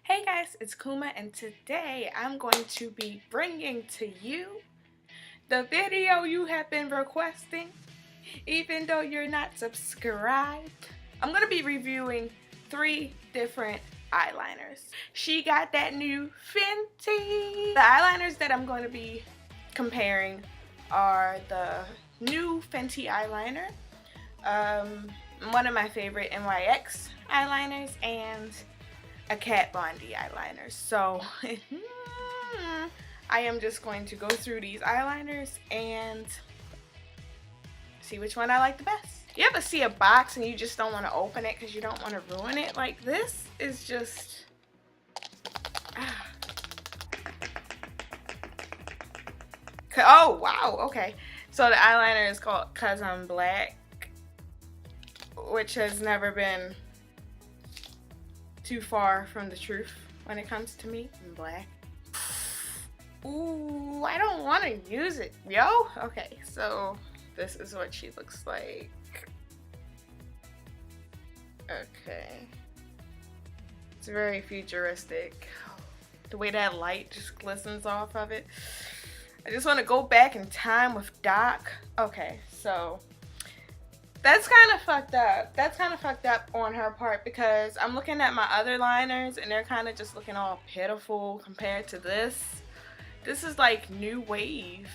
Hey guys, it's Kuma and today I'm going to be bringing to you the video you have been requesting even though you're not subscribed. I'm going to be reviewing 3 different eyeliners. She got that new Fenty. The eyeliners that I'm going to be comparing are the new Fenty eyeliner, one of my favorite NYX eyeliners, and a Kat Von D eyeliner. So I am just going to go through these eyeliners and see which one I like the best. You ever see a box and you just don't want to open it because you don't want to ruin it? Like, this is just oh wow, okay. So the eyeliner is called Cause I'm Black, which has never been too far from the truth when it comes to me. I'm black. Ooh, I don't want to use it, yo. Okay, so this is what she looks like. Okay, it's very futuristic. The way that light just glistens off of it. I just want to go back in time with Doc. Okay, so that's kind of fucked up. That's kind of fucked up on her part because I'm looking at my other liners and they're kind of just looking all pitiful compared to this. This is like new wave.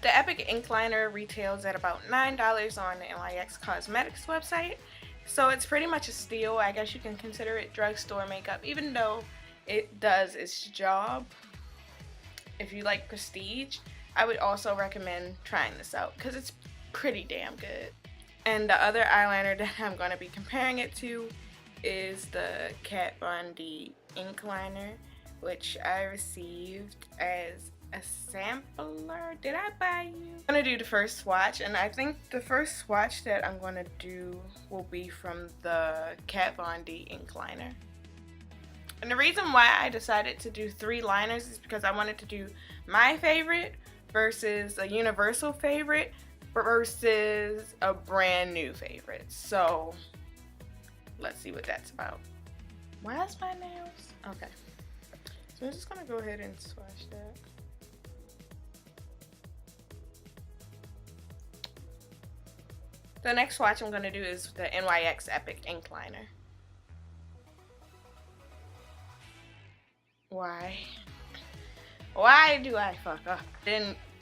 The Epic Ink Liner retails at about $9 on the NYX Cosmetics website. So it's pretty much a steal. I guess you can consider it drugstore makeup, even though it does its job. If you like prestige, I would also recommend trying this out because it's pretty damn good. And the other eyeliner that I'm going to be comparing it to is the Kat Von D ink liner, which I received as a sampler. Did I buy you? I'm going to do the first swatch, and I think the first swatch that I'm going to do will be from the Kat Von D ink liner. And the reason why I decided to do 3 liners is because I wanted to do my favorite versus a universal favorite versus a brand new favorite. So let's see what that's about. Why is my nails? Okay, so I'm just gonna go ahead and swatch that. The next swatch I'm gonna do is the NYX Epic ink liner. Why do I fuck up?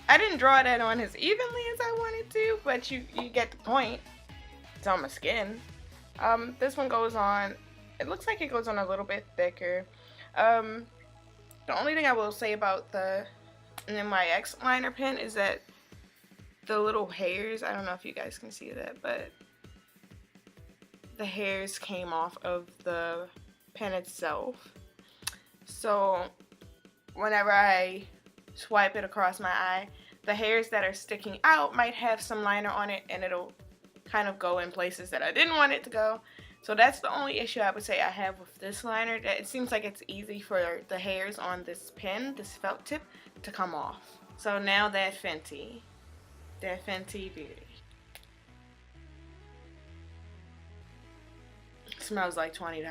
I didn't draw that on as evenly as I wanted to, but you get the point. It's on my skin. This one goes on, it looks like it goes on a little bit thicker. The only thing I will say about the NYX liner pen is that the little hairs, I don't know if you guys can see that, but the hairs came off of the pen itself. So whenever I swipe it across my eye, the hairs that are sticking out might have some liner on it and it'll kind of go in places that I didn't want it to go. So that's the only issue I would say I have with this liner, that it seems like it's easy for the hairs on this pen, this felt tip, to come off. So now that Fenty Beauty. It smells like $20.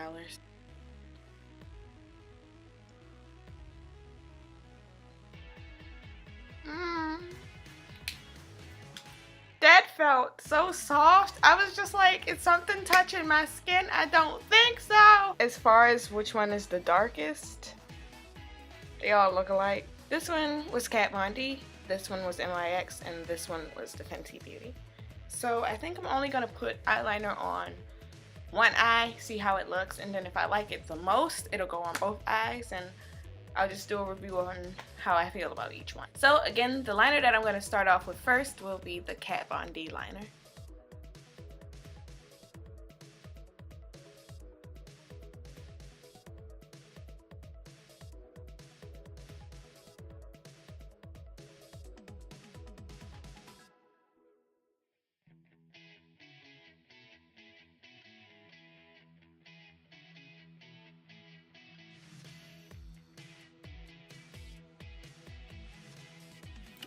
That felt so soft. I was just like, is something touching my skin? I don't think so. As far as which one is the darkest, they all look alike. This one was Kat Von D, this one was NYX, and this one was the Fenty Beauty. So I think I'm only gonna put eyeliner on one eye, see how it looks, and then if I like it the most, it'll go on both eyes, and I'll just do a review on how I feel about each one. So again, the liner that I'm going to start off with first will be the Kat Von D liner.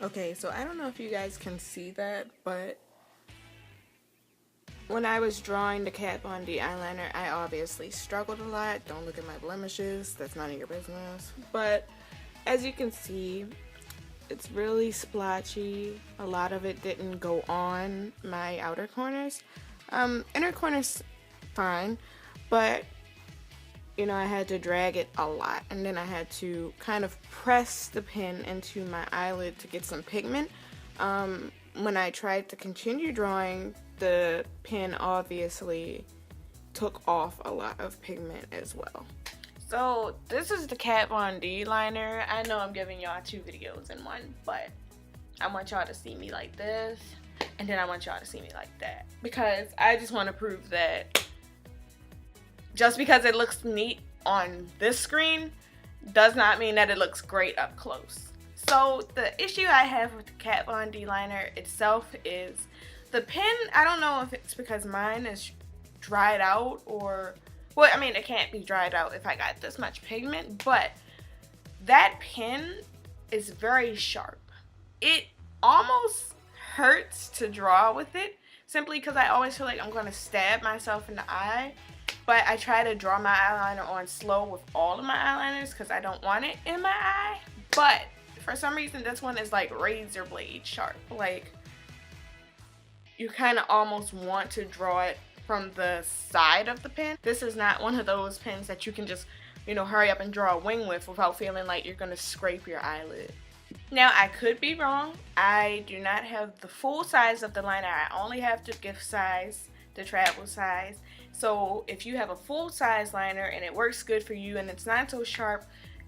Okay, so I don't know if you guys can see that, but when I was drawing the Kat Von D eyeliner, I obviously struggled a lot. Don't look at my blemishes. That's none of your business. But as you can see, it's really splotchy. A lot of it didn't go on my outer corners. Inner corners, fine. But, you know, I had to drag it a lot. And then I had to kind of press the pen into my eyelid to get some pigment. When I tried to continue drawing, the pen obviously took off a lot of pigment as well. So this is the Kat Von D liner. I know I'm giving y'all 2 videos in one, but I want y'all to see me like this, and then I want y'all to see me like that, because I just want to prove that just because it looks neat on this screen does not mean that it looks great up close. So the issue I have with the Kat Von D liner itself is the pen. I don't know if it's because mine is dried out or, well, I mean, it can't be dried out if I got this much pigment, but that pen is very sharp. It almost hurts to draw with it, simply because I always feel like I'm going to stab myself in the eye. But I try to draw my eyeliner on slow with all of my eyeliners because I don't want it in my eye. But for some reason, this one is like razor blade sharp. Like, you kind of almost want to draw it from the side of the pen. This is not one of those pens that you can just, you know, hurry up and draw a wing with without feeling like you're going to scrape your eyelid. Now, I could be wrong. I do not have the full size of the liner. I only have the gift size, the travel size. So if you have a full size liner and it works good for you and it's not so sharp,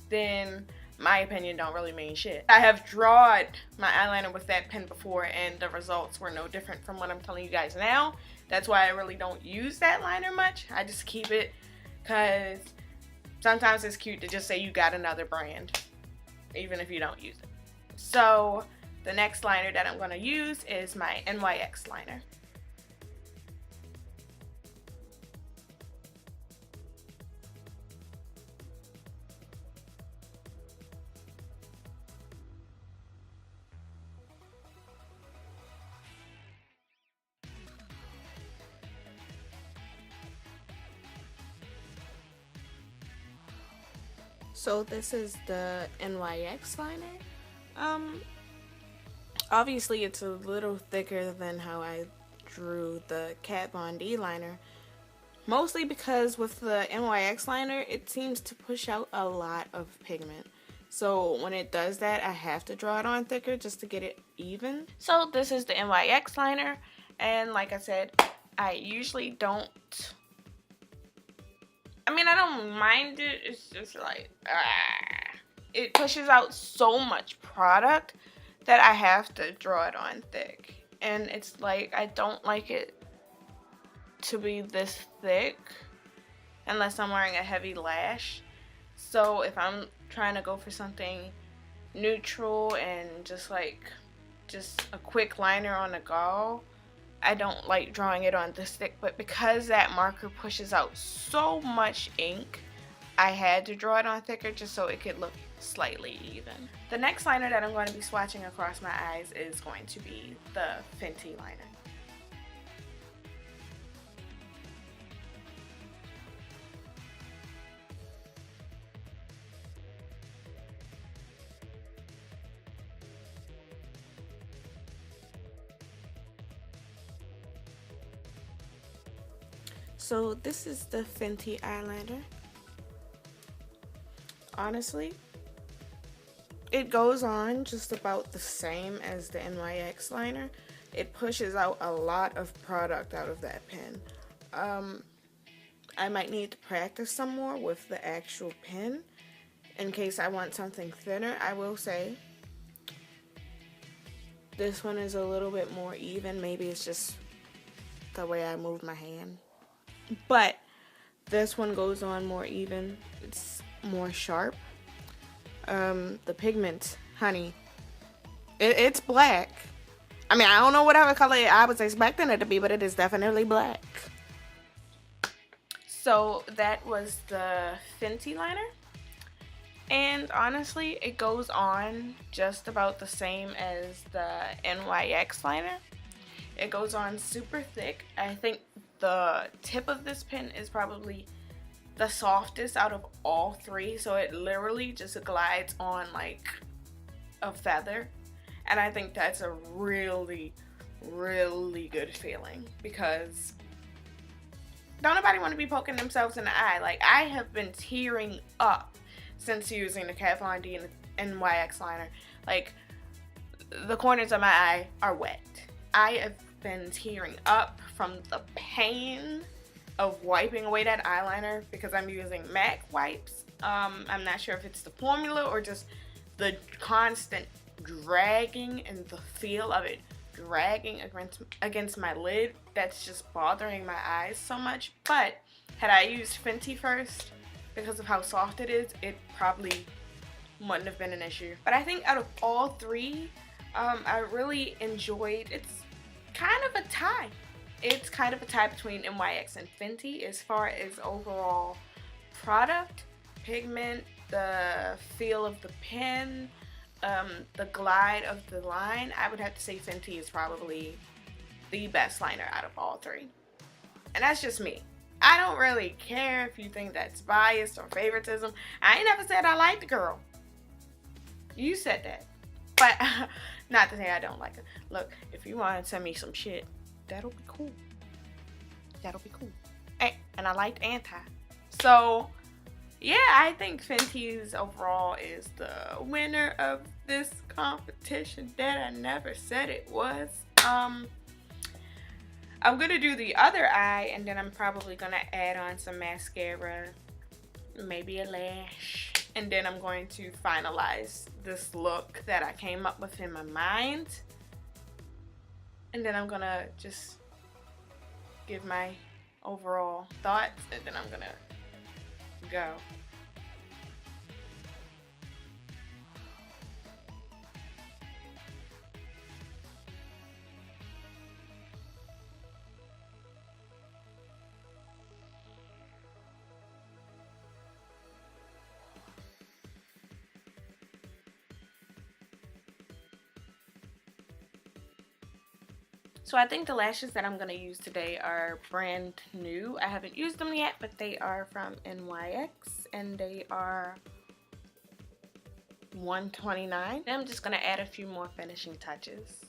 then my opinion don't really mean shit. I have drawn my eyeliner with that pen before and the results were no different from what I'm telling you guys now. That's why I really don't use that liner much. I just keep it because sometimes it's cute to just say you got another brand, even if you don't use it. So the next liner that I'm going to use is my NYX liner. So this is the NYX liner. Obviously it's a little thicker than how I drew the Kat Von D liner. Mostly because with the NYX liner, it seems to push out a lot of pigment. So when it does that, I have to draw it on thicker just to get it even. So this is the NYX liner. And like I said, I usually don't, I don't mind it, it's just like, it pushes out so much product that I have to draw it on thick. And it's like, I don't like it to be this thick unless I'm wearing a heavy lash. So if I'm trying to go for something neutral and just a quick liner on a gall, I don't like drawing it on this thick, but because that marker pushes out so much ink, I had to draw it on thicker just so it could look slightly even. The next liner that I'm going to be swatching across my eyes is going to be the Fenty liner. So this is the Fenty eyeliner. Honestly, it goes on just about the same as the NYX liner. It pushes out a lot of product out of that pen. I might need to practice some more with the actual pen in case I want something thinner. I will say this one is a little bit more even. Maybe it's just the way I move my hand. But this one goes on more even. It's more sharp. The pigment, honey, it's black. I don't know whatever color I was expecting it to be, but it is definitely black. So that was the Fenty liner. And honestly, it goes on just about the same as the NYX liner. It goes on super thick. I think the tip of this pen is probably the softest out of all three, so it literally just glides on like a feather, and I think that's a really good feeling, because don't nobody want to be poking themselves in the eye. Like, I have been tearing up since using the Kat Von D and NYX liner. Like, the corners of my eye are wet. I have been tearing up from the pain of wiping away that eyeliner because I'm using MAC wipes. I'm not sure if it's the formula or just the constant dragging and the feel of it dragging against my lid that's just bothering my eyes so much. But had I used Fenty first, because of how soft it is, it probably wouldn't have been an issue. But I think out of all three, I really enjoyed, it's kind of a tie. It's kind of a tie between NYX and Fenty as far as overall product, pigment, the feel of the pen, the glide of the line. I would have to say Fenty is probably the best liner out of all three. And that's just me. I don't really care if you think that's biased or favoritism. I ain't never said I like the girl. You said that. But not to say I don't like her. Look, if you want to send me some shit, that'll be cool. That'll be cool. Hey, and I liked Anti. So, yeah, I think Fenty's overall is the winner of this competition. That I never said it was. I'm gonna do the other eye, and then I'm probably gonna add on some mascara, maybe a lash, and then I'm going to finalize this look that I came up with in my mind. And then I'm gonna just give my overall thoughts, and then I'm gonna go. So I think the lashes that I'm going to use today are brand new. I haven't used them yet, but they are from NYX, and they are $129. And I'm just going to add a few more finishing touches.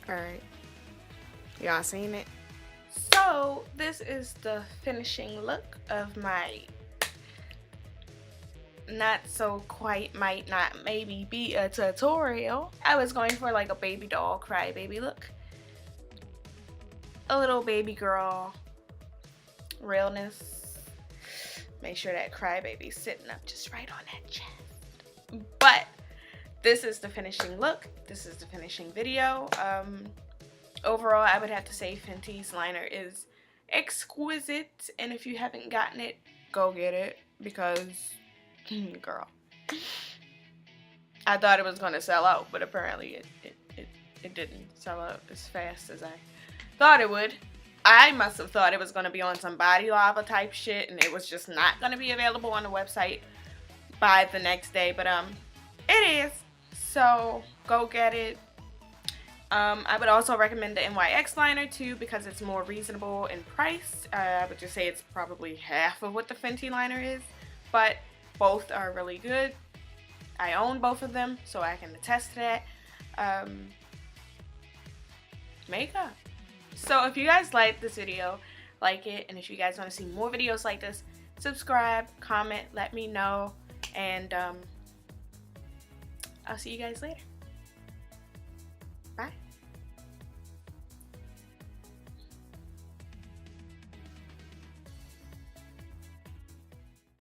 Alright, y'all seen it? So this is the finishing look of my not so quite might not maybe be a tutorial. I was going for like a baby doll crybaby look. A little baby girl realness. Make sure that crybaby's sitting up just right on that chest. But this is the finishing look. This is the finishing video. Overall, I would have to say Fenty's liner is exquisite. And if you haven't gotten it, go get it. Because, girl, I thought it was going to sell out. But apparently it didn't sell out as fast as I thought it would. I must have thought it was going to be on some Body Lava type shit. And it was just not going to be available on the website by the next day. But it is. So go get it. I would also recommend the NYX liner too, because it's more reasonable in price. I would just say it's probably half of what the Fenty liner is, but both are really good. I own both of them, so I can attest to that. Makeup. So if you guys like this video, like it, and if you guys want to see more videos like this, subscribe, comment, let me know, and I'll see you guys later.